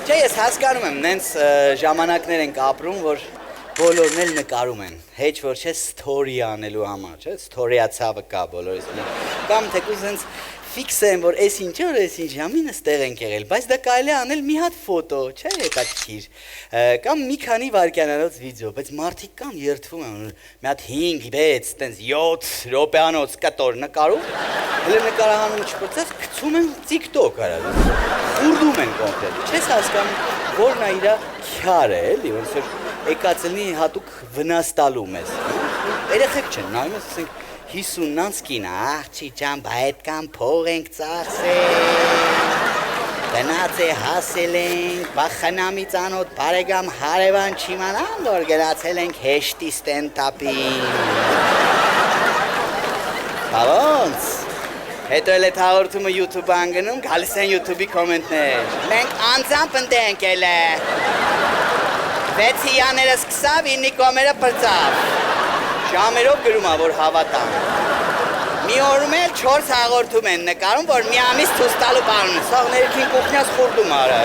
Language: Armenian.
Չէ, ես հասկանում եմ, նենց ժամանակներ ենք ապրում, որ բոլորն էլ նկարում են, հեչ որ չէ story անելու համար, չէ, story-ացավը կա բոլորիս մեջ, կամ թեկուզ հենց ֆիքս են, որ ես ինչ որ ես ինչ ժամին ստեղ ենք եղել, բայց դա կարելի է անել մի հատ ֆոտո, չէ, հետաքրքիր, կամ մի քանի վայրկյանանոց վիդեո, բայց մարդիկ կան երդվում են, մի հատ 5, 6, տենց 7 րոպեանոց կտոր նկարում, հələ նկարահանումը չպրծած գցում են TikTok արա, խուրդում են կոնկրետ, չես հասկանում, որն է իրա քյարը, էլի, ոնց որ եկած լինի հատուկ վնաս տալու մեզ, երեխեք չեն, նայում ես, ասենք 50-նանց կին, աղջի ջան, բա այդքան փող ենք ծախսել, գնաց է հասել ենք, բա խնամի ծանոթ բարեկամ հարևան չիմանան, որ գնացել ենք հեշտի ստենդափին, բա ոնց, հետո էլ էդ հաղորդումը YouTube-ան գնում, գալիս են YouTube-ի կոմենտներ, մենք անձամբ ընտենք էլ է, 6 հիաները սկսավ, 9 կոմերը պրծավ, ժամերով գրում է, որ հավատամ, մի օրում էլ 4 հաղորդում են նկարում, որ մի ամիս թուս տալու բանուն, սաղ ներքին կուխնյաս խուրդում արա,